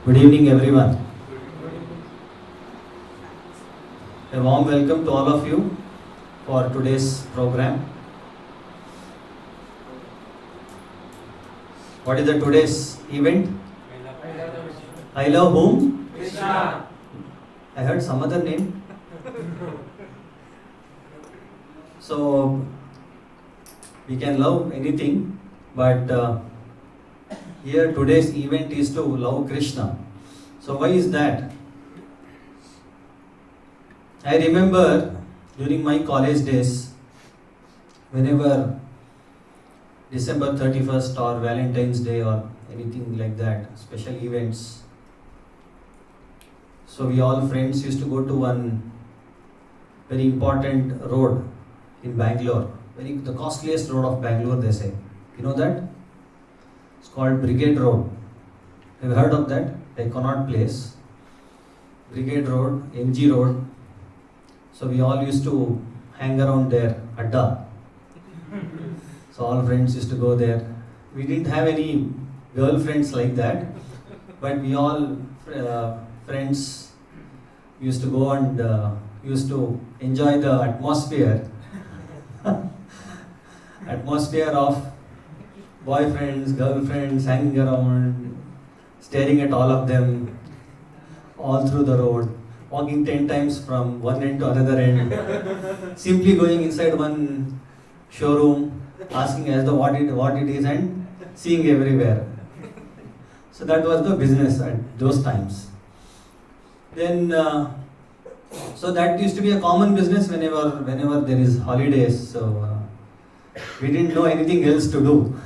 Good evening, everyone. A warm welcome to all of you for today's program. What is the today's event? I love whom? Krishna. I heard some other name. So we can love anything, but here today's event is to love Krishna. So why is that? I remember during my college days, whenever December 31st or Valentine's Day or anything like that, special events, so we all friends used to go to one very important road in Bangalore, the costliest road of Bangalore, they say. You know that? It's called Brigade Road. Have you heard of that? A Connaught Place. Brigade Road, MG Road. So we all used to hang around there, Adda. So all friends used to go there. We didn't have any girlfriends like that, but we all friends used to go and used to enjoy the atmosphere. Atmosphere of boyfriends, girlfriends hanging around, staring at all of them all through the road, walking 10 times from one end to another end, simply going inside one showroom, asking as to what it is and seeing everywhere. So that was the business at those times. Then, so that used to be a common business whenever there is holidays. So we didn't know anything else to do.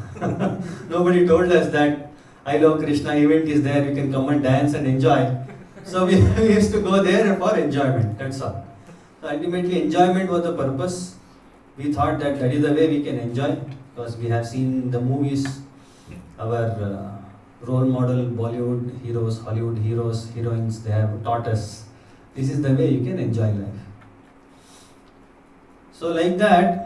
Nobody told us that I love Krishna event is there, you can come and dance and enjoy. So we used to go there for enjoyment, that's all. So ultimately enjoyment was the purpose. We thought that is the way we can enjoy, because we have seen the movies, our role model, Bollywood heroes, Hollywood heroes, heroines, they have taught us this is the way you can enjoy life. So like that,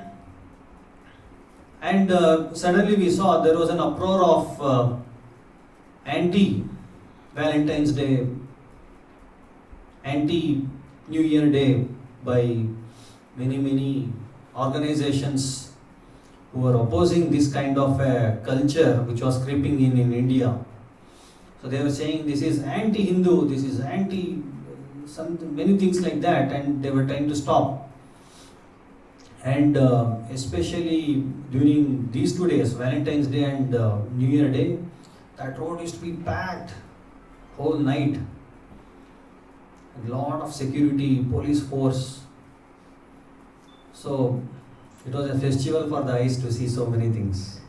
and suddenly we saw there was an uproar of anti-Valentine's Day, anti-New Year Day by many organizations who were opposing this kind of a culture which was creeping in India. So they were saying this is anti-Hindu, this is many things like that, and they were trying to stop. And especially during these 2 days, Valentine's Day and New Year Day, that road used to be packed whole night. A lot of security, police force. So it was a festival for the eyes to see so many things.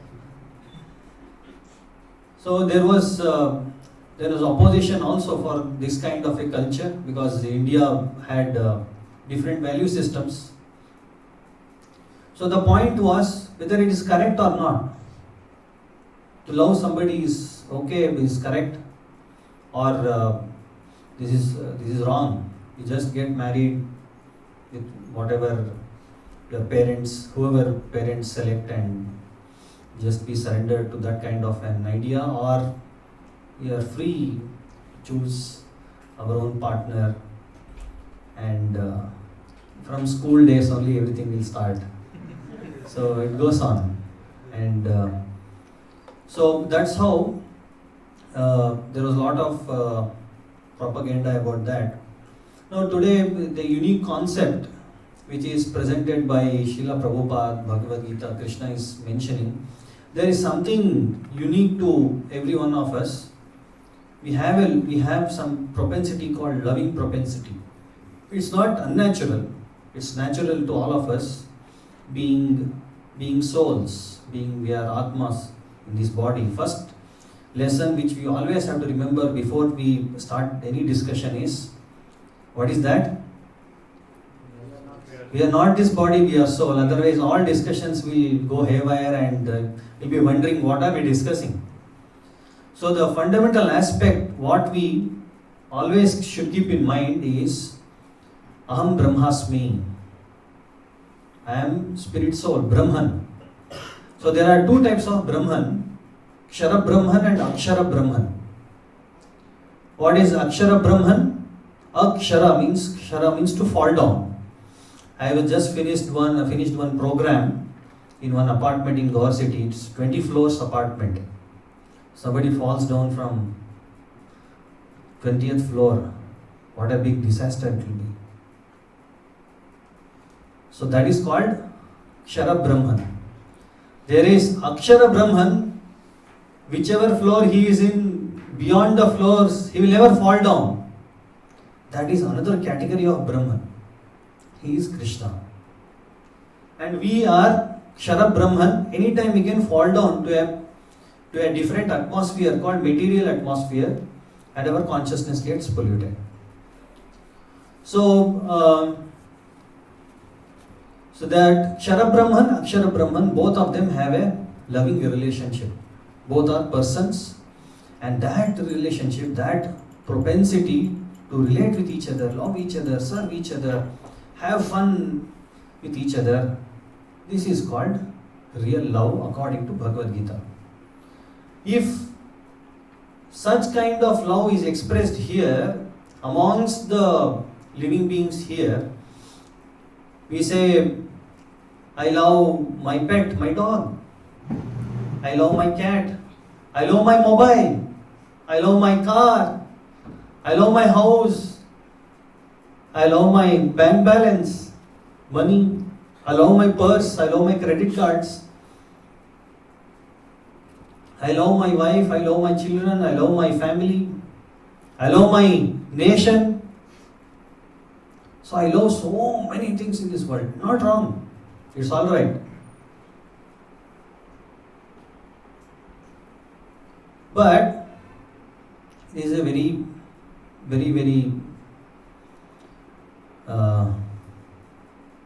So there was opposition also for this kind of a culture, because India had different value systems. So the point was whether it is correct or not. To love somebody is okay, is correct, or this is wrong. You just get married with whatever your parents, whoever parents select, and just be surrendered to that kind of an idea, or we are free to choose our own partner, and from school days only everything will start. So it goes on, and so that's how there was a lot of propaganda about that. Now today the unique concept which is presented by Srila Prabhupada, Bhagavad Gita, Krishna is mentioning, there is something unique to every one of us. We have some propensity called loving propensity. It's not unnatural. It's natural to all of us, being souls, we are atmas in this body. First lesson which we always have to remember before we start any discussion is, what is that? We are not this body, we are soul. Otherwise all discussions will go haywire, and we'll be wondering what are we discussing. So the fundamental aspect what we always should keep in mind is Aham Brahmasmi. I am spirit soul, Brahman. So there are two types of Brahman, Kshara Brahman and Akshara Brahman. What is Akshara Brahman? Akshara means to fall down. I have just finished one program in one apartment in Goa city. It's 20 floors apartment. Somebody falls down from 20th floor. What a big disaster it will be. So that is called Akshara Brahman. There is Akshara Brahman, whichever floor he is in, beyond the floors, he will never fall down. That is another category of Brahman. He is Krishna. And we are Akshara Brahman. Anytime we can fall down to a different atmosphere called material atmosphere, and our consciousness gets polluted. So that Akshara Brahman, both of them have a loving relationship. Both are persons, and that relationship, that propensity to relate with each other, love each other, serve each other, have fun with each other, this is called real love according to Bhagavad Gita. If such kind of love is expressed here amongst the living beings here, we say, I love my pet, my dog. I love my cat. I love my mobile. I love my car. I love my house. I love my bank balance, money. I love my purse. I love my credit cards. I love my wife. I love my children. I love my family. I love my nation. So I love so many things in this world. Not wrong. It's all right. But it is a very, very, very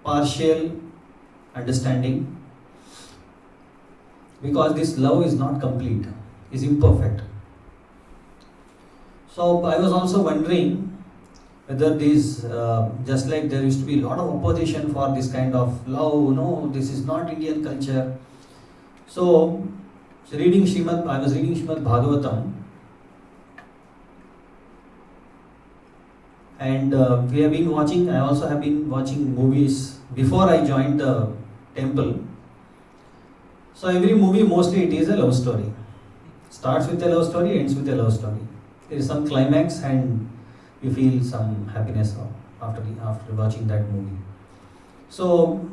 partial understanding, because this love is not complete, is imperfect. So I was also wondering whether these, just like there used to be a lot of opposition for this kind of love, no, this is not Indian culture. So I was reading Srimad Bhagavatam, and we have been watching, I also have been watching movies before I joined the temple. So every movie, mostly it is a love story. Starts with a love story, ends with a love story. There is some climax and you feel some happiness after watching that movie. So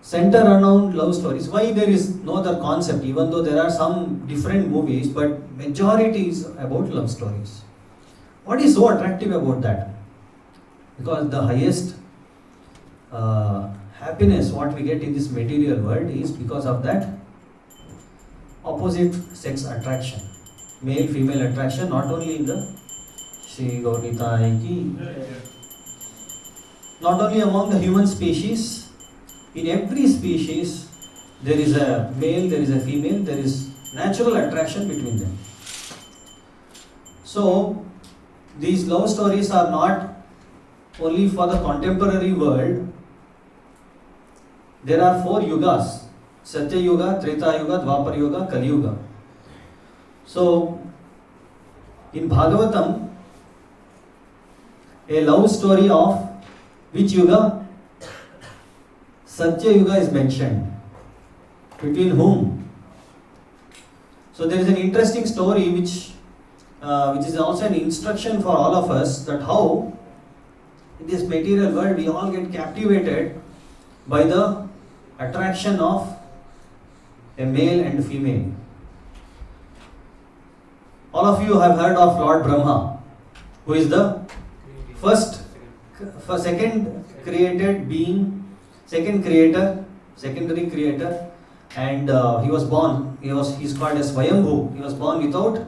center around love stories. Why there is no other concept, even though there are some different movies, but majority is about love stories. What is so attractive about that? Because the highest happiness what we get in this material world is because of that opposite sex attraction, male female attraction, not only in the Shri Gaurnitai ki, not only among the human species, in every species there is a male, there is a female, there is natural attraction between them. So these love stories are not only for the contemporary world. There are 4 yugas: Satya Yuga, Treta Yuga, Dwapar Yuga, Kali Yuga. So in Bhagavatam, a love story of which yuga? Satya Yuga is mentioned. Between whom? So there is an interesting story which is also an instruction for all of us, that how in this material world we all get captivated by the attraction of a male and female. All of you have heard of Lord Brahma, who is the second created being, secondary creator, and he was born. He's called as Swayambhu. He was born without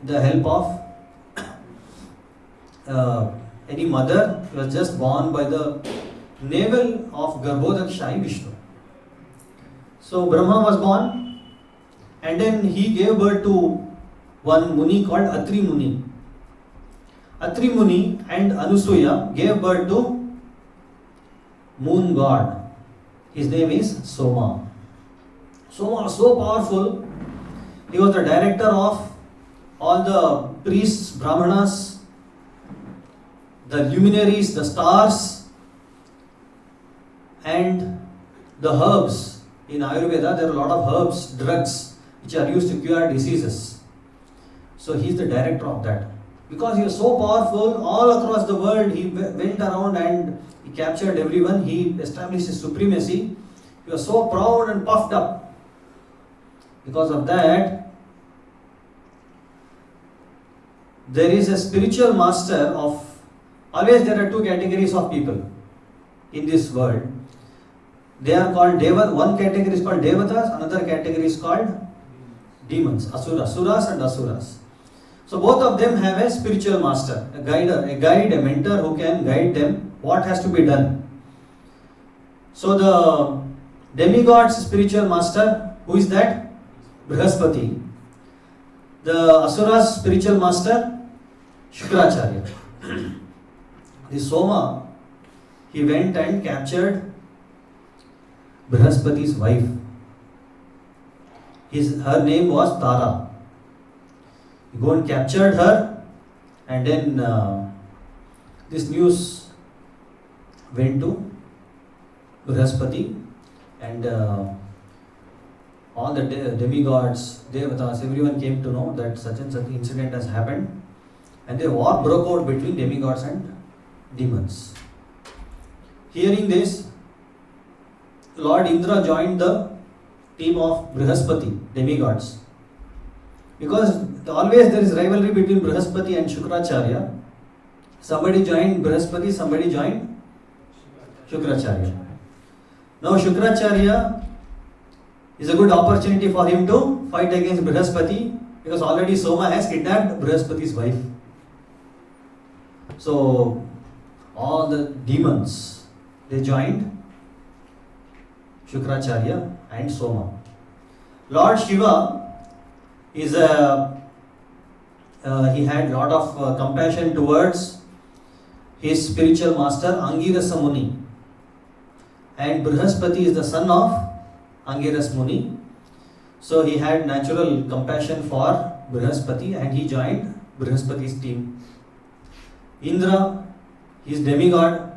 the help of any mother. He was just born by the navel of Garbhodakshai Vishnu. So Brahma was born, and then he gave birth to one Muni called Atri Muni. Atri Muni and Anusuya gave birth to moon god. His name is Soma. Soma was so powerful. He was the director of all the priests, brahmanas the luminaries, the stars, and the herbs. In Ayurveda, there are a lot of herbs, drugs, which are used to cure diseases. So he is the director of that. Because he was so powerful, all across the world, he went around and he captured everyone. He established his supremacy. He was so proud and puffed up. Because of that, there is a spiritual master of, always there are two categories of people in this world. They are called one category is called Devatas, another category is called demons, Asuras and Asuras. So both of them have a spiritual master, a guide, a mentor who can guide them what has to be done. So the demigod's spiritual master, who is that? Brihaspati. The Asura's spiritual master, Shukracharya. The Soma, he went and captured Brihaspati's wife. Her name was Tara. He go and captured her, and then this news went to Brihaspati, and all the demigods, devatas, everyone came to know that such and such incident has happened, and a war broke out between demigods and demons. Hearing this, Lord Indra joined the team of Brihaspati, demigods. Because always there is rivalry between Brihaspati and Shukracharya. Somebody joined Brihaspati, somebody joined Shukracharya. Now Shukracharya is a good opportunity for him to fight against Brihaspati, because already Soma has kidnapped Brihaspati's wife. So all the demons, they joined Shukracharya and Soma. Lord Shiva is he had lot of compassion towards his spiritual master Angirasa Muni, and Brihaspati is the son of Angiras Muni, so he had natural compassion for Brihaspati and he joined Brihaspati's team. Indra, he is demigod,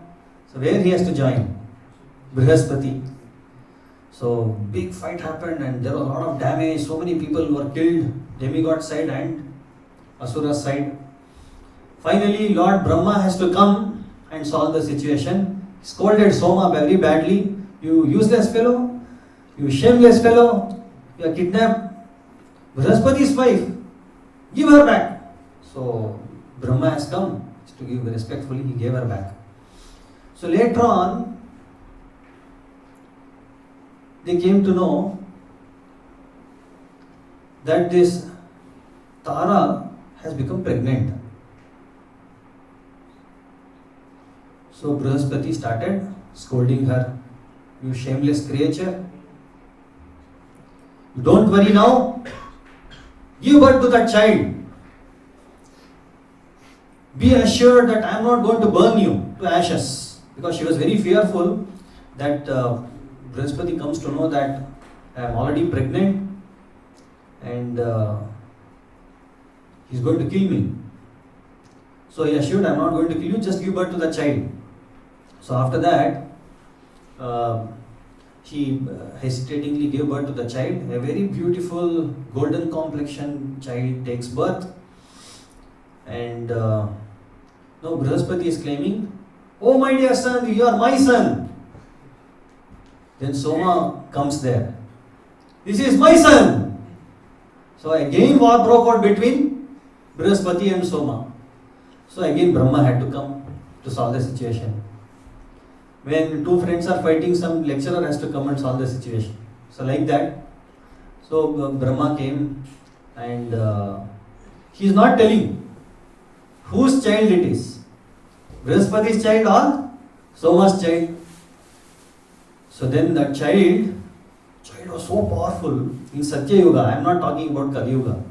so where he has to join? Brihaspati. So big fight happened and there was a lot of damage, so many people were killed, demigod side and Asura side. Finally Lord Brahma has to come and solve the situation. He scolded Soma very badly. You useless fellow, you shameless fellow, you have kidnapped Brihaspati's wife, give her back. So Brahma has come to give respectfully, he gave her back. So later on, they came to know that this Tara has become pregnant. So Brihaspati started scolding her, you shameless creature. Don't worry now, give birth to that child. Be assured that I am not going to burn you to ashes. Because she was very fearful that Brihaspati comes to know that I am already pregnant and he is going to kill me. So he assured, I am not going to kill you, just give birth to the child. So after that, she hesitatingly gave birth to the child. A very beautiful golden complexion child takes birth. And now Brihaspati is claiming, oh my dear son, you are my son. Then Soma comes there. This is my son. So again war broke out between Brihaspati and Soma. So again Brahma had to come to solve the situation. When two friends are fighting, some lecturer has to come and solve the situation. So like that. So Brahma came and he is not telling whose child it is. Brihaspati's child or Soma's child. So then that child was so powerful in Satya Yuga. I am not talking about Kali Yuga.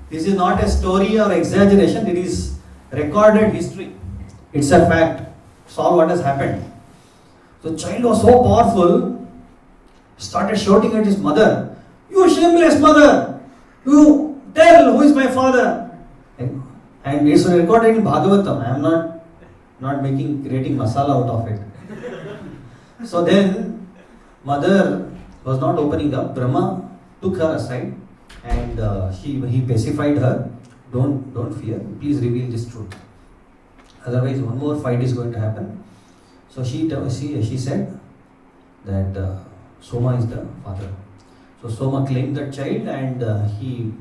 This is not a story or exaggeration. It is recorded history. It's a fact. It's all what has happened. So the child was so powerful, started shouting at his mother, you shameless mother, you tell who is my father. And And it's recorded in Bhagavatam. I am not creating masala out of it. So then, mother was not opening up. Brahma took her aside and he pacified her. Don't fear. Please reveal this truth. Otherwise, one more fight is going to happen. So she said that Soma is the father. So Soma claimed that child and he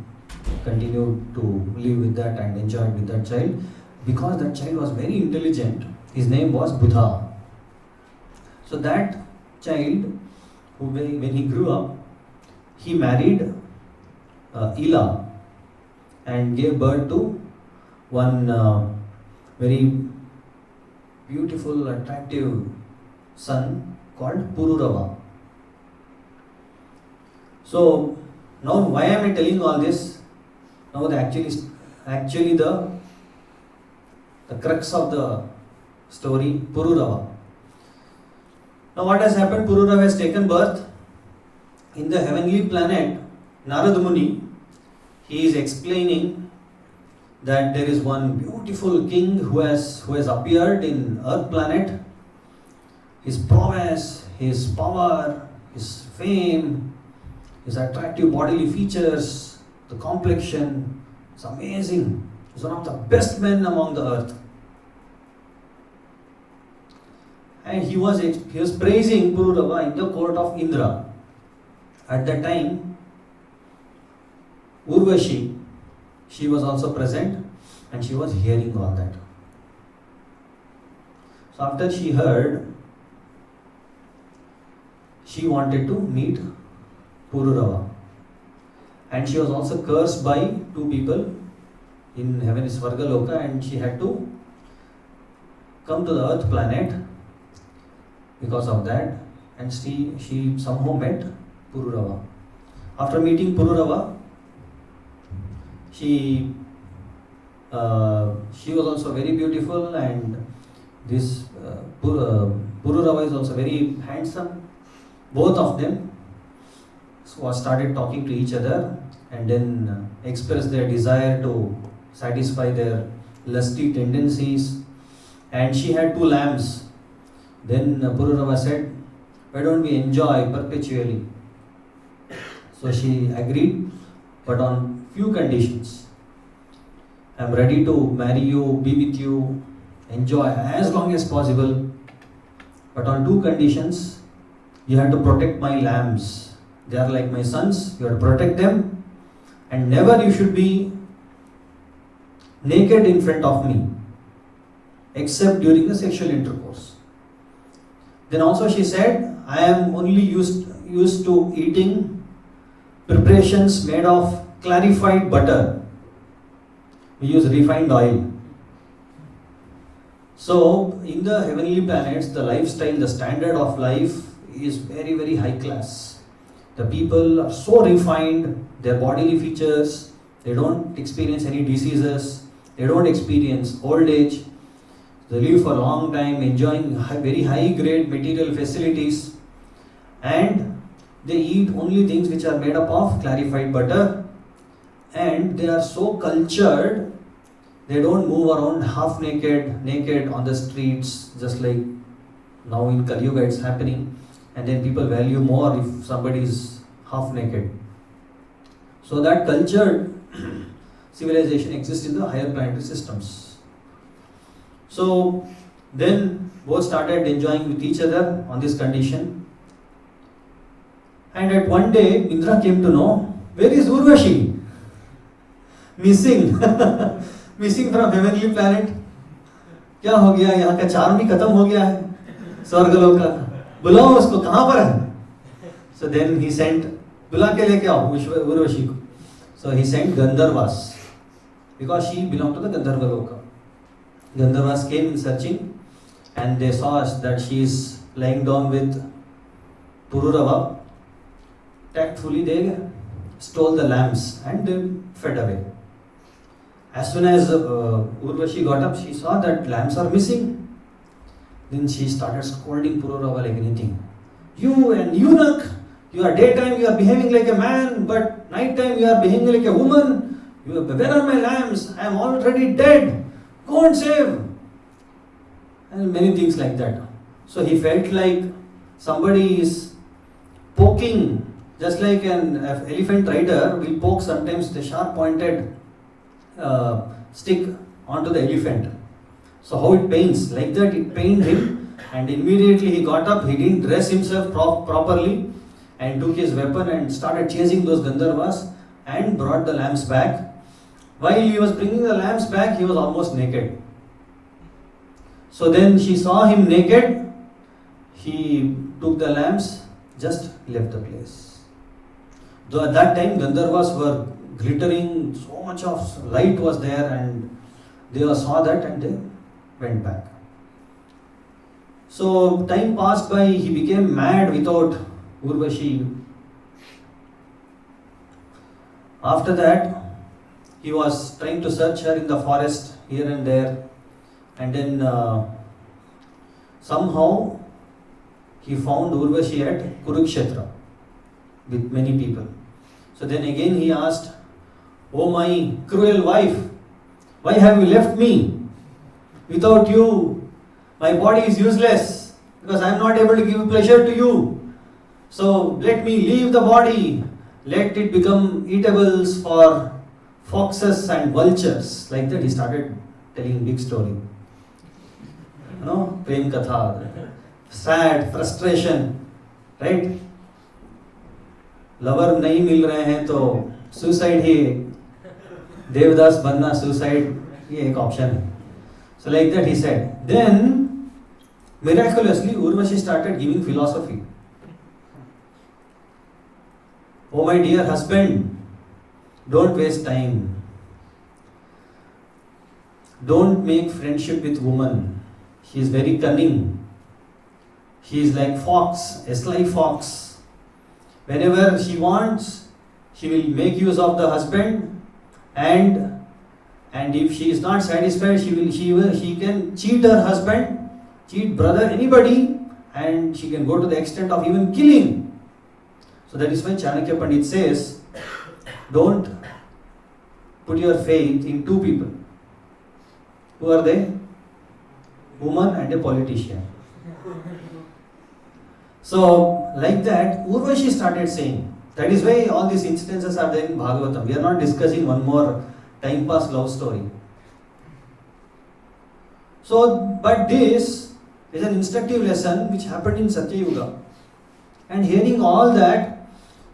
continued to live with that and enjoyed with that child because that child was very intelligent. His name was Buddha. So that child, when he grew up, he married Ila and gave birth to one very beautiful, attractive son called Pururava. So now why am I telling all this? Now actually the crux of the story, Pururava. Now what has happened? Pururava has taken birth in the heavenly planet Narada Muni. He is explaining that there is one beautiful king who has appeared in Earth planet. His prowess, his power, his fame, his attractive bodily features, the complexion, it's amazing. He's one of the best men among the earth. And he was praising Pururava in the court of Indra. At that time, Urvashi, she was also present and she was hearing all that. So after she heard, she wanted to meet Pururava. And she was also cursed by two people in heaven, Svargaloka, and she had to come to the earth planet because of that. And she somehow met Pururava. After meeting Pururava, she was also very beautiful, and this Pururava is also very handsome. Both of them started talking to each other and then expressed their desire to satisfy their lusty tendencies. And she had 2 lambs. Then Pururava said, why don't we enjoy perpetually? So she agreed, but on few conditions. I am ready to marry you, be with you, enjoy as long as possible. But on 2 conditions, you have to protect my lambs. They are like my sons, you have to protect them. And never you should be naked in front of me, except during the sexual intercourse. Then also she said, I am only used to eating preparations made of clarified butter. We use refined oil. So in the heavenly planets, the lifestyle, the standard of life is very, very high class. The people are so refined, their bodily features, they don't experience any diseases, they don't experience old age, they live for a long time enjoying very high grade material facilities, and they eat only things which are made up of clarified butter, and they are so cultured, they don't move around half naked on the streets, just like now in Kali Yuga it's happening. And then people value more if somebody is half naked. So that cultured civilization exists in the higher planetary systems. So then both started enjoying with each other on this condition. And at one day, Indra came to know, where is Urvashi? Missing. Missing from heavenly planet. क्या हो गया? यहाँ का charm ही खत्म हो गया है स्वर्गलोक का. बुलाओ उसको, कहाँ पर है? So then he sent, बुला के लेके आओ उर्वशी को. So he sent Gandharvas, because she belonged to the Gandharva Loka. Gandharvas came in searching, and they saw that she is lying down with Pururava. Tactfully they stole the lambs and they fed away. As soon as Urvashi got up, she saw that lambs are missing. Then she started scolding Pururava like anything. You and eunuch, you are daytime you are behaving like a man, but nighttime you are behaving like a woman. Where are my lambs? I am already dead. Go and save. And many things like that. So he felt like somebody is poking, just like an elephant rider will poke sometimes the sharp pointed stick onto the elephant. So how it pains, like that it pained him, and immediately he got up. He didn't dress himself properly and took his weapon and started chasing those Gandharvas and brought the lambs back. While he was bringing the lambs back, he was almost naked. So then she saw him naked. He took the lambs, just left the place. Though at that time Gandharvas were glittering, so much of light was there, and they saw that and they went back. So time passed by, he became mad without Urvashi. After that, he was trying to search her in the forest here and there, and then somehow he found Urvashi at Kurukshetra with many people. So then again he asked, "Oh my cruel wife, why have you left me? Without you, my body is useless because I am not able to give pleasure to you. So let me leave the body, let it become eatables for foxes and vultures." Like that he started telling big story. Prem Katha, sad, frustration, right? Lover नहीं मिल रहे हैं तो suicide ही, देवदास बनना suicide ये एक option है. So like that he said. Then miraculously Urvashi started giving philosophy. Oh my dear husband, don't waste time. Don't make friendship with woman. She is very cunning. She is like fox, a sly fox. Whenever she wants, she will make use of the husband, and if she is not satisfied, she can cheat her husband, cheat brother, anybody, and she can go to the extent of even killing. So that is why Chanakya Pandit says, don't put your faith in two people. Who are they? Woman and a politician. So like that, Urvashi started saying. That is why all these incidences are there in Bhagavatam. We are not discussing one more time pass love story. So, but this is an instructive lesson which happened in Satya Yuga. And hearing all that,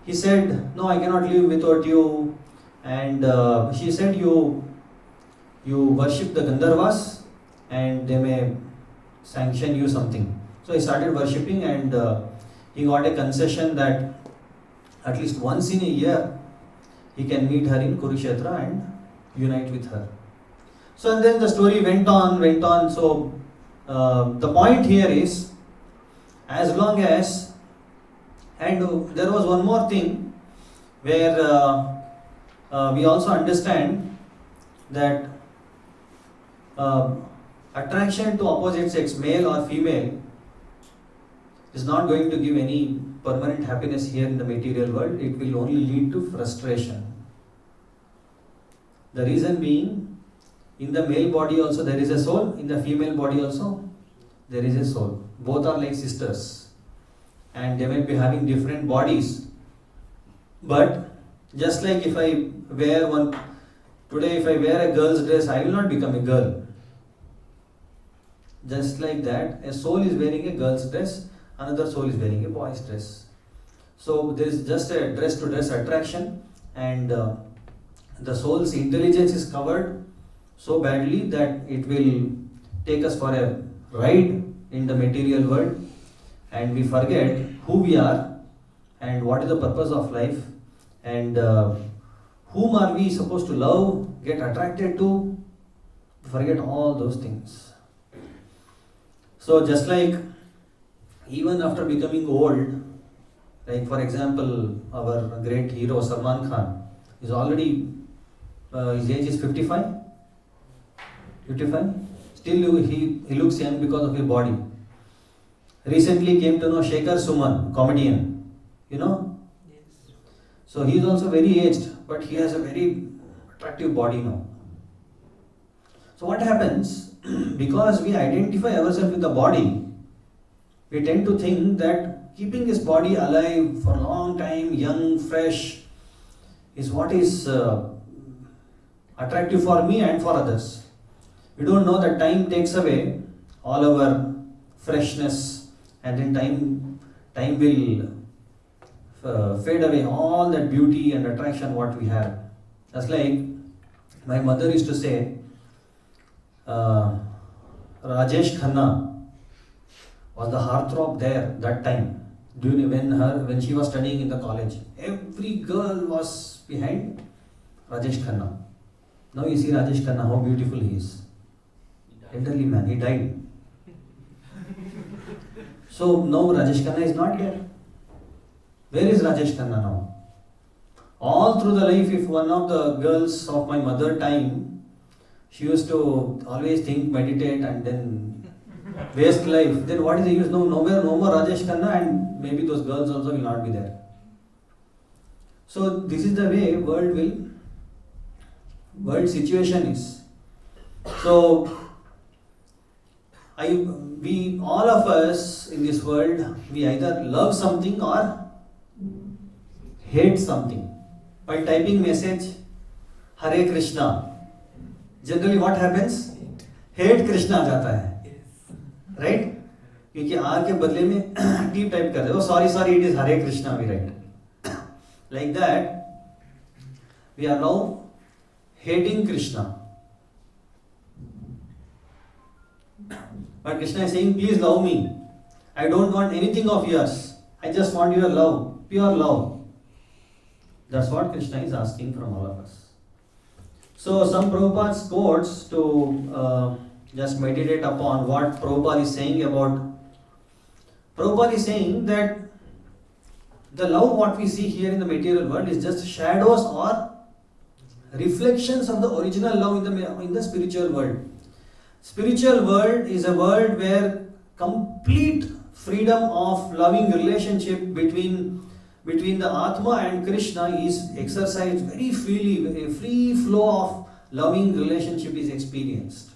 he said, "No, I cannot live without you." And she said, you worship the Gandharvas and they may sanction you something. So he started worshipping, and he got a concession that at least once in a year he can meet her in Kurukshetra and unite with her. So and then the story went on. So the point here is, as long as, and there was one more thing where we also understand that attraction to opposite sex, male or female, is not going to give any permanent happiness here in the material world. It will only lead to frustration. The reason being, in the male body also there is a soul, in the female body also there is a soul. Both are like sisters, and they might be having different bodies. But just like if I wear if I wear a girl's dress, I will not become a girl. Just like that, a soul is wearing a girl's dress, another soul is wearing a boy's dress. So there is just a dress to dress attraction, and the soul's intelligence is covered so badly that it will take us for a ride in the material world, and we forget who we are and what is the purpose of life, and whom are we supposed to love, get attracted to. Forget all those things. So just like even after becoming old, like for example our great hero Salman Khan is already, his age is 55? Still he looks young because of his body. Recently came to know Shekhar Suman, comedian, you know? Yes. So he is also very aged, but he has a very attractive body now. So what happens? Because we identify ourselves with the body, we tend to think that keeping this body alive for a long time, young, fresh, is what is attractive for me and for others. We don't know that time takes away all our freshness, and then time will fade away all that beauty and attraction what we have. That's like my mother used to say, Rajesh Khanna was the heartthrob there that time when she was studying in the college. Every girl was behind Rajesh Khanna. Now you see Rajesh Khanna, how beautiful he is. Elderly man, he died. So now Rajesh Khanna is not there. Where is Rajesh Khanna now? All through the life, if one of the girls of my mother time, she used to always think, meditate, and then waste life, then what is the use? No more Rajesh Khanna, and maybe those girls also will not be there. So this is the way world situation is. So we all of us in this world, we either love something or hate something. By typing message Hare Krishna, generally what happens? Hate Krishna आ जाता है, right? क्योंकि R के बदले में T type कर दे. Oh sorry, it is Hare Krishna we write. Like that, we are now hating Krishna. But Krishna is saying, please love me. I don't want anything of yours. I just want your love, pure love. That's what Krishna is asking from all of us. So some Prabhupada's quotes to just meditate upon what Prabhupada is saying about. Prabhupada is saying that the love what we see here in the material world is just shadows or reflections of the original love in the spiritual world. Spiritual world is a world where complete freedom of loving relationship between the Atma and Krishna is exercised very freely. A free flow of loving relationship is experienced.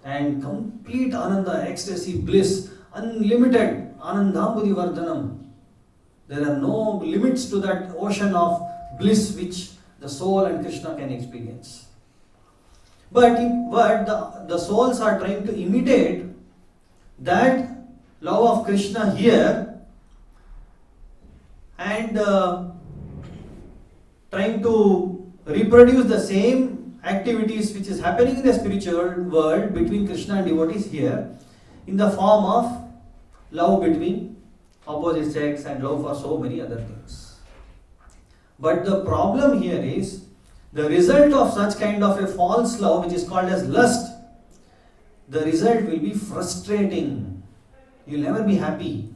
And complete Ananda, ecstasy, bliss, unlimited Anandambudhi Vardhanam. There are no limits to that ocean of bliss which the soul and Krishna can experience. But the souls are trying to imitate that love of Krishna here and trying to reproduce the same activities which is happening in the spiritual world between Krishna and devotees here in the form of love between opposite sex and love for so many other things. But the problem here is the result of such kind of a false love, which is called as lust, the result will be frustrating. You'll never be happy.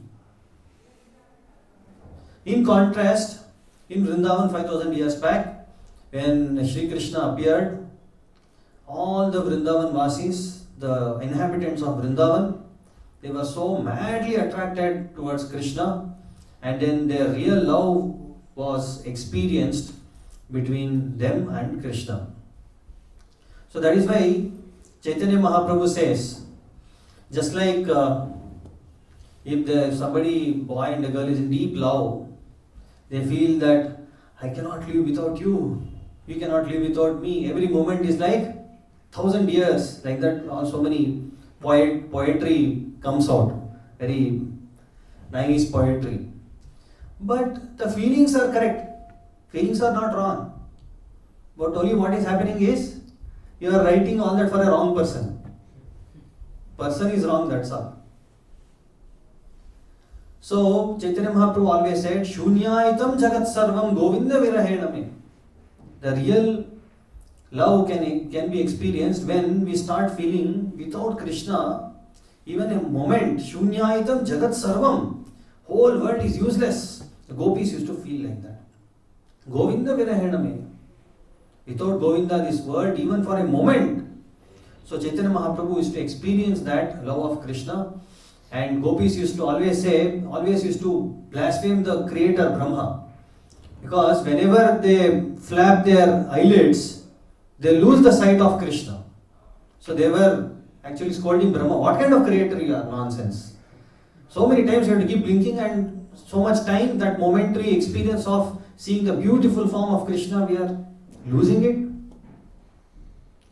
In contrast, in Vrindavan 5000 years back, when Sri Krishna appeared, all the Vrindavan Vasis, the inhabitants of Vrindavan, they were so madly attracted towards Krishna, and then their real love was experienced between them and Krishna. So that is why Chaitanya Mahaprabhu says, just like if somebody, boy and a girl is in deep love, they feel that I cannot live without you, you cannot live without me. Every moment is like 1000 years, like that. So many poetry comes out, very nice poetry. But the feelings are correct. Feelings are not wrong. But only what is happening is, you are writing all that for a wrong person. Person is wrong, that's all. So, Chaitanya Mahaprabhu always said, Shunyaitam Jagat Sarvam Govinda Virahename. The real love can be experienced when we start feeling without Krishna, even a moment, Shunyaitam Jagat Sarvam. Whole world is useless. The gopis used to feel like that. Govinda Virahename. Without Govinda, this world, even for a moment. So Chaitanya Mahaprabhu used to experience that love of Krishna, and gopis used to always used to blaspheme the creator Brahma. Because whenever they flap their eyelids, they lose the sight of Krishna. So they were actually scolding Brahma, what kind of creator you are, nonsense. So many times you have to keep blinking, and so much time, that momentary experience of seeing the beautiful form of Krishna, we are losing it.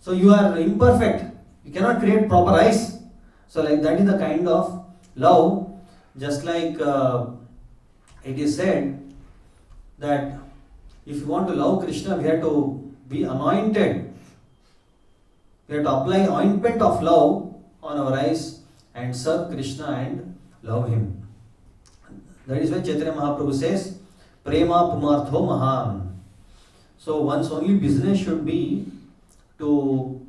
So you are imperfect, you cannot create proper eyes. So like that is the kind of love, just like it is said that if you want to love Krishna, we have to be anointed. We have to apply ointment of love on our eyes and serve Krishna and love him. That is why Chaitanya Mahaprabhu says, Prema Pumartho Mahan. So one's only business should be to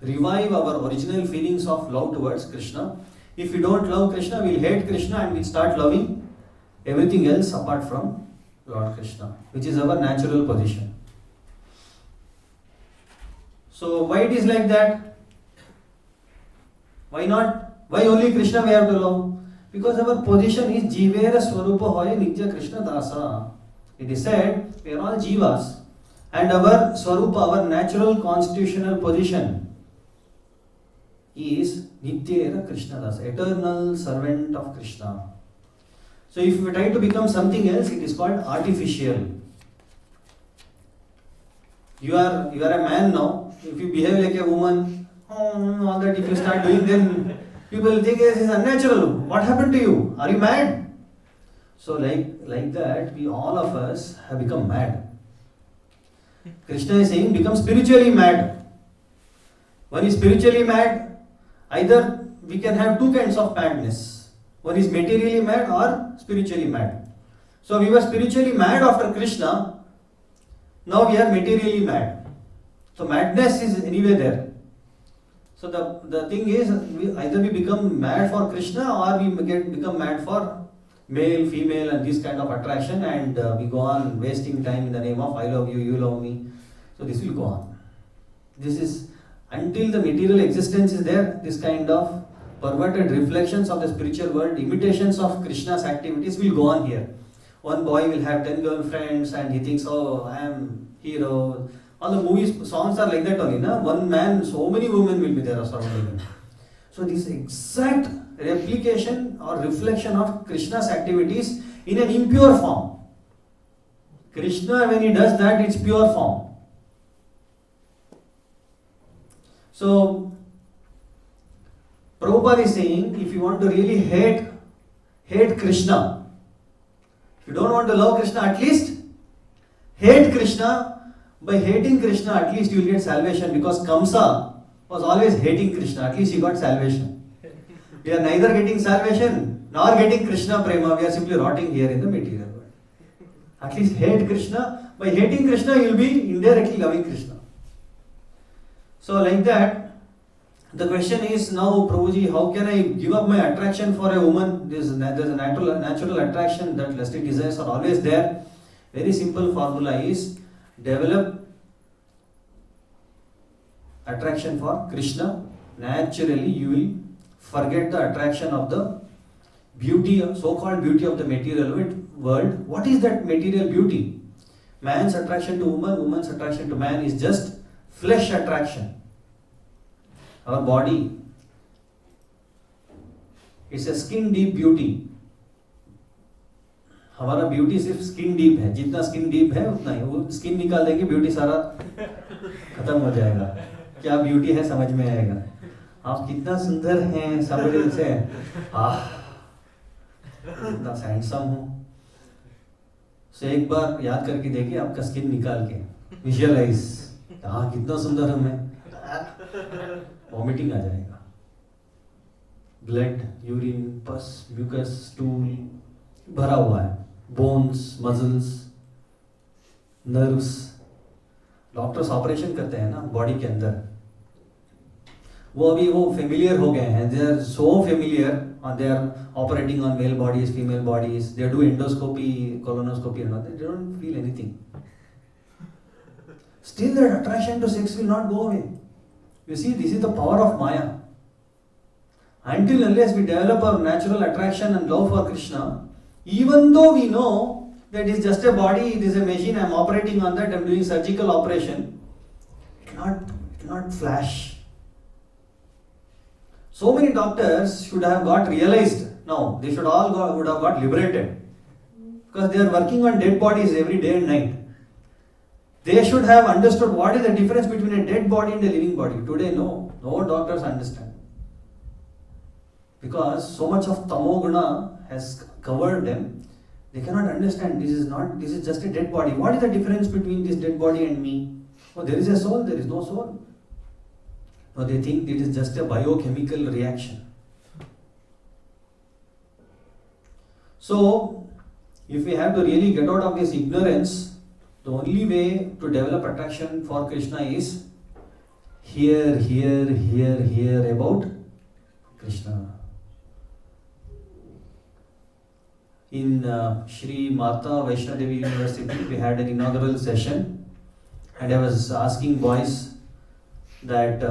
revive our original feelings of love towards Krishna. If we don't love Krishna, we'll hate Krishna and we'll start loving everything else apart from Lord Krishna, which is our natural position. So why it is like that? Why not? Why only Krishna we have to love? Because our position is Jivera Swarupa Hoya Nitya Krishna Dasa. It is said we are all Jivas, and our Swarupa, our natural constitutional position is Nitya Krishna Dasa, eternal servant of Krishna. So if we try to become something else, it is called artificial. You are a man now. If you behave like a woman, all that if you start doing, then people will think this is unnatural. What happened to you? Are you mad? So like that, we all of us have become mad. Krishna is saying, become spiritually mad. One is spiritually mad. Either we can have two kinds of madness. One is materially mad or spiritually mad. So we were spiritually mad after Krishna. Now we are materially mad. So madness is anyway there. So the thing is, either we become mad for Krishna or we become mad for male, female and this kind of attraction, and we go on wasting time in the name of I love you, you love me. So this will go on. This is until the material existence is there, this kind of perverted reflections of the spiritual world, imitations of Krishna's activities will go on here. One boy will have 10 girlfriends and he thinks, oh, I am hero. All the movies, songs are like that only. Na? One man, so many women will be there surrounding him. So this exact replication or reflection of Krishna's activities in an impure form. Krishna, when he does that, it's pure form. So Prabhupada is saying, if you want to really hate Krishna, if you don't want to love Krishna, at least hate Krishna. By hating Krishna, at least you will get salvation, because Kamsa was always hating Krishna. At least he got salvation. We are neither getting salvation nor getting Krishna Prema. We are simply rotting here in the material world. At least hate Krishna. By hating Krishna, you will be indirectly loving Krishna. So like that, the question is now, Prabhuji, how can I give up my attraction for a woman? There's a natural attraction, that lusty desires are always there. Very simple formula is, develop attraction for Krishna. Naturally, you will forget the attraction of the beauty, so-called beauty of the material world. What is that material beauty? Man's attraction to woman, woman's attraction to man is just flesh attraction. Our body, it's a skin deep beauty. हमारा beauty सिर्फ skin deep है, जितना skin deep है उतना ही, वो skin निकाल देंगे beauty सारा खत्म हो जाएगा, क्या ब्यूटी है समझ में आएगा, आप कितना सुंदर हैं somebody से, कितना हैंडसम हो. सो एक बार याद करके देखिए आपका स्किन निकाल के, विजुअलाइज, कितना सुंदर हूं मैं, वॉमिटिंग आ जाएगा. ब्लड, यूरिन, पस, म्यूकस, स्टूल भरा हुआ है, bones, muscles, nerves. Doctors operation करते हैं ना बॉडी के अंदर, वो अभी वो फेमिलियर हो गए हैं, they are so familiar, they are operating on male bodies, female bodies, they do endoscopy, colonoscopy, they don't feel anything. Still that attraction to sex will not go away. You see, this is the power of Maya. Until unless we develop our natural attraction and love for Krishna, even though we know that it's just a body, it is a machine, I'm operating on that, I'm doing surgical operation, cannot flash. So many doctors should have got realized now. They should all would have got liberated, because they are working on dead bodies every day and night. They should have understood what is the difference between a dead body and a living body. Today, no doctors understand, because so much of tamoguna has covered them. They cannot understand this is just a dead body. What is the difference between this dead body and me? Oh, there is a soul, there is no soul. No, they think it is just a biochemical reaction. So, if we have to really get out of this ignorance, the only way to develop attraction for Krishna is hear about Krishna. In Shri Mata Vaishnadevi University, we had an inaugural session, and I was asking boys that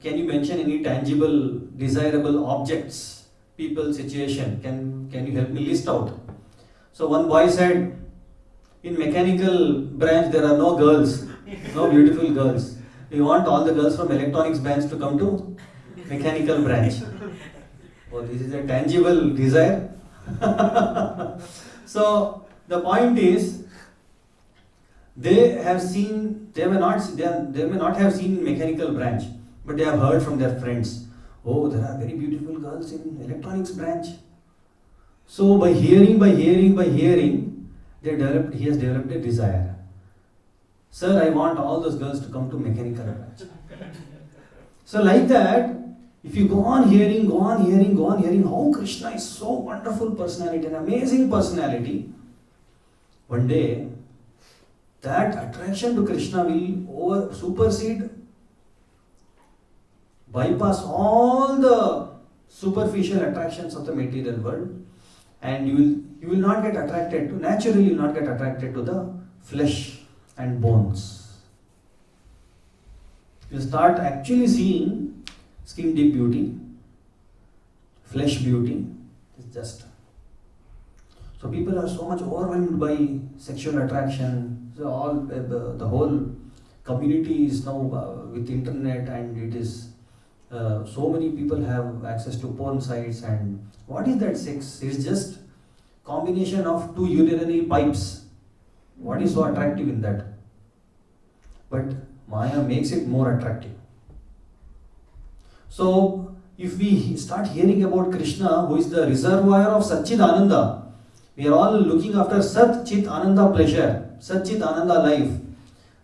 can you mention any tangible, desirable objects, people, situation? Can you help me list out? So one boy said, in mechanical branch there are no girls, no beautiful girls. We want all the girls from electronics branch to come to mechanical branch. Oh, this is a tangible desire. So the point is, they may not have seen mechanical branch, but they have heard from their friends. Oh, there are very beautiful girls in electronics branch. So by hearing, he has developed a desire. Sir, I want all those girls to come to mechanical branch. So like that, if you go on hearing how Krishna is so wonderful personality, an amazing personality, one day that attraction to Krishna will supersede, bypass all the superficial attractions of the material world, and you will not get attracted to, naturally you will not get attracted to the flesh and bones. You start actually seeing skin deep beauty, flesh beauty. It's just, so people are so much overwhelmed by sexual attraction. So the whole community is now with internet, and it is so many people have access to porn sites. And what is that sex? It's just combination of two urinary pipes. What is so attractive in that? But Maya makes it more attractive. So if we start hearing about Krishna, who is the reservoir of Satchit Ananda, we are all looking after Sat Chit Ananda pleasure, Sat Chit Ananda life.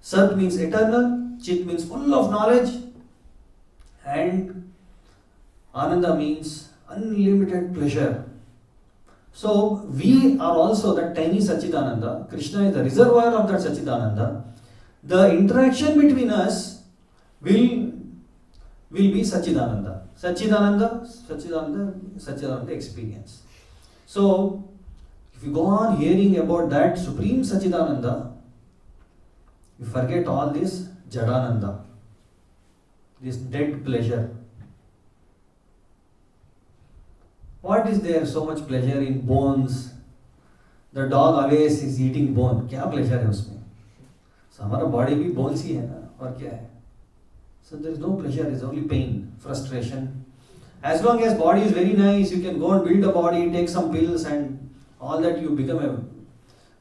Sat means eternal, Chit means full of knowledge, and Ananda means unlimited pleasure. So we are also that tiny Satchidananda. Krishna is the reservoir of that Satchidananda. The interaction between us will be Satchidananda. Satchidananda experience. So if you go on hearing about that Supreme Satchidananda, you forget all this Jadananda, this dead pleasure. What is there so much pleasure in bones? The dog always is eating bone. क्या pleasure है उसमें? So हमारा body भी bones ही है ना, और क्या है? So there is no pleasure, there is only pain, frustration. As long as body is very nice, you can go and build a body, take some pills, and all that, you become a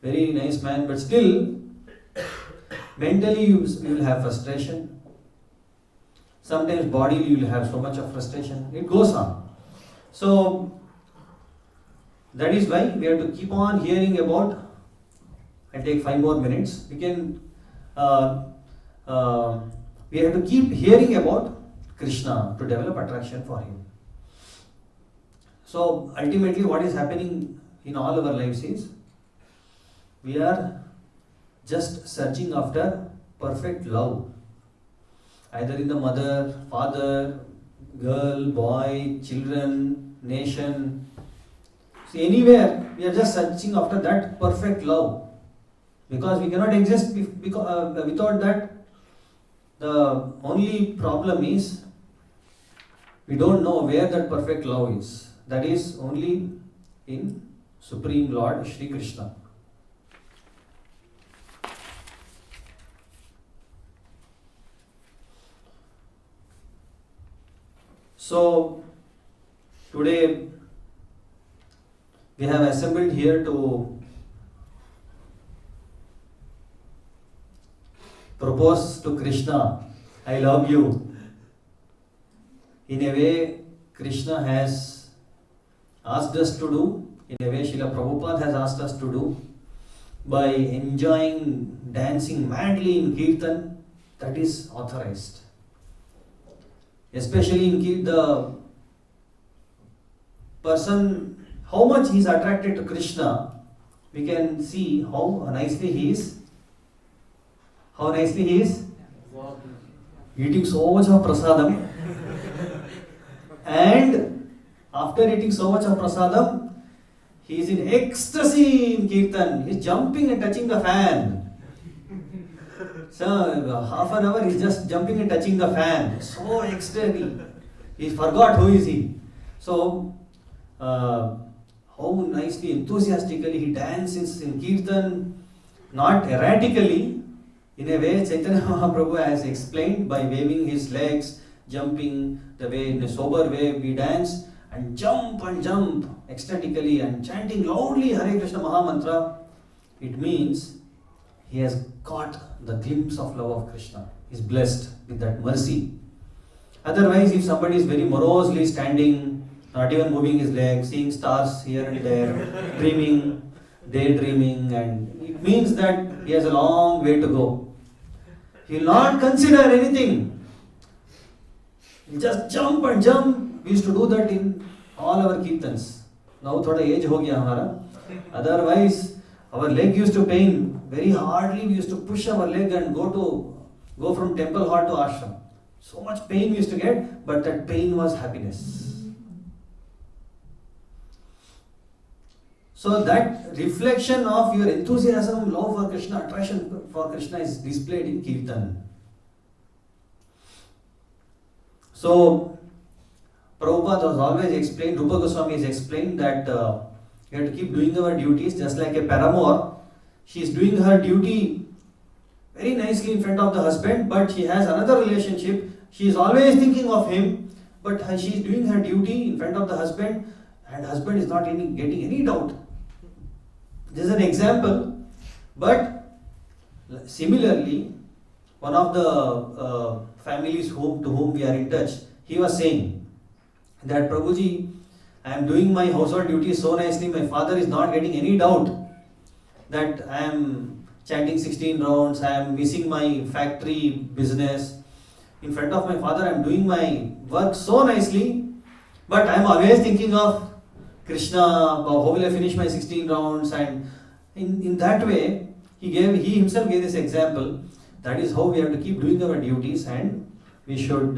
very nice man. But still, mentally you will have frustration. Sometimes bodily you will have so much of frustration. It goes on. So that is why we have to keep on hearing about. I take 5 more minutes. We can. We have to keep hearing about Krishna to develop attraction for him. So ultimately, what is happening in all our lives is we are just searching after perfect love, either in the mother, father, girl, boy, children, nation. So anywhere we are just searching after that perfect love, because we cannot exist without that. The only problem is we don't know where that perfect love is. That is only in Supreme Lord Shri Krishna. So today we have assembled here to propose to Krishna, I love you. In a way, Krishna has asked us to do, in a way Srila Prabhupada has asked us to do, by enjoying dancing madly in Kirtan, that is authorized. Especially in the person, how much he is attracted to Krishna, we can see how nicely he is. How nicely he is? Eating so much of prasadam. And after eating so much of prasadam, he is in ecstasy in Kirtan. He is jumping and touching the fan. So half an hour he is just jumping and touching the fan. So ecstatic. He forgot who is he. So how nicely, enthusiastically he dances in Kirtan, not erratically. In a way, Chaitanya Mahaprabhu has explained by waving his legs, jumping, the way in a sober way we dance and jump ecstatically and chanting loudly Hare Krishna Mahamantra. It means he has got the glimpse of love of Krishna. He is blessed with that mercy. Otherwise, if somebody is very morosely standing, not even moving his legs, seeing stars here and there, dreaming, daydreaming, and it means that he has a long way to go. He will not consider anything. He will just jump and jump. We used to do that in all our kirtans. Now thoda age ho gaya hamara. Otherwise, our leg used to pain very hardly. We used to push our leg and go from temple hall to ashram. So much pain we used to get, but that pain was happiness. So that reflection of your enthusiasm, love for Krishna, attraction for Krishna is displayed in Kirtan. So Prabhupada has always explained, Rupa Goswami has explained that we have to keep doing our duties just like a paramour. She is doing her duty very nicely in front of the husband, but she has another relationship. She is always thinking of him, but she is doing her duty in front of the husband, and husband is not getting any doubt. This is an example, but similarly, one of the families to whom we are in touch, he was saying that Prabhuji, I am doing my household duties so nicely, my father is not getting any doubt that I am chanting 16 rounds, I am missing my factory business. In front of my father, I am doing my work so nicely, but I am always thinking of Krishna, how will I finish my 16 rounds? And in that way, he himself gave this example. That is how we have to keep doing our duties, and we should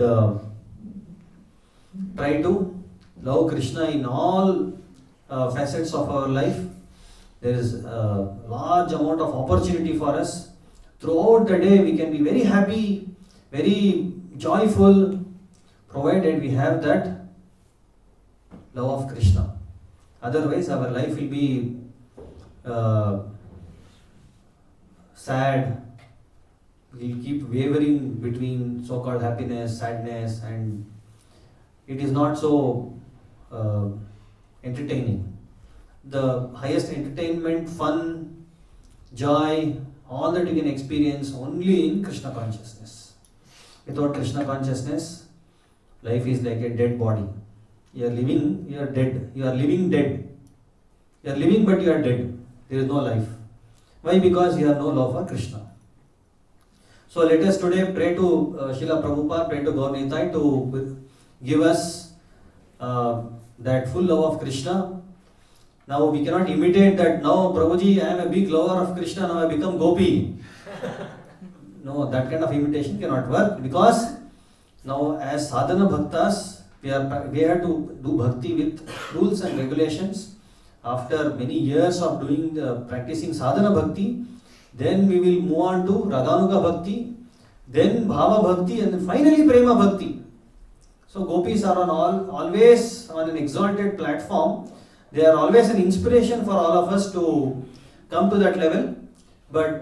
try to love Krishna in all facets of our life. There is a large amount of opportunity for us. Throughout the day, we can be very happy, very joyful, provided we have that love of Krishna. Otherwise, our life will be sad. We will keep wavering between so-called happiness, sadness, and it is not so entertaining. The highest entertainment, fun, joy, all that you can experience only in Krishna consciousness. Without Krishna consciousness, life is like a dead body. You are living, you are dead. You are living dead. You are living but you are dead. There is no life. Why? Because you have no love for Krishna. So let us today pray to Srila Prabhupada, pray to Gaur Nitai to give us that full love of Krishna. Now we cannot imitate that, now Prabhuji, I am a big lover of Krishna, now I become Gopi. No, that kind of imitation cannot work, because now as sadhana bhaktas, we have to do bhakti with rules and regulations. After many years of practicing sadhana bhakti, then we will move on to Raganuga bhakti, then Bhava bhakti, and then finally Prema bhakti. So gopis are always on an exalted platform. They are always an inspiration for all of us to come to that level. But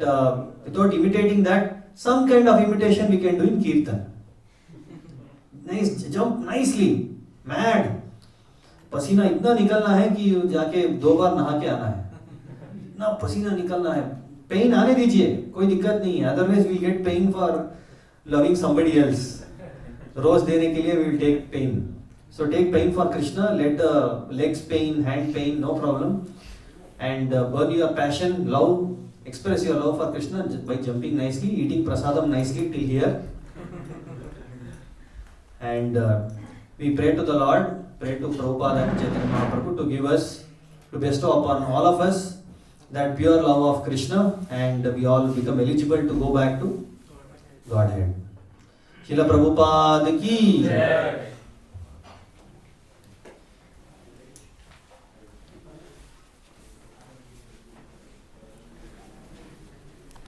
without imitating that, some kind of imitation we can do in Kirtan. nice, jump nicely, mad. पसीना इतना निकलना है कि जाके 2 बार नहा के आना है, इतना पसीना निकलना है. पेन आने दीजिए, कोई दिक्कत नहीं है, otherwise we get pain for loving somebody else. Rose देने के लिए we will take pain. So take pain for Krishna, let the legs pain, hand pain, no problem. And burn your passion, love, express your love for Krishna by jumping nicely, eating prasadam nicely till here. And we pray to the Lord, pray to Prabhupada and Chaitanya Mahaprabhu to give us, to bestow upon all of us that pure love of Krishna, and we all become eligible to go back to Godhead. Srila Prabhupada ki Jai.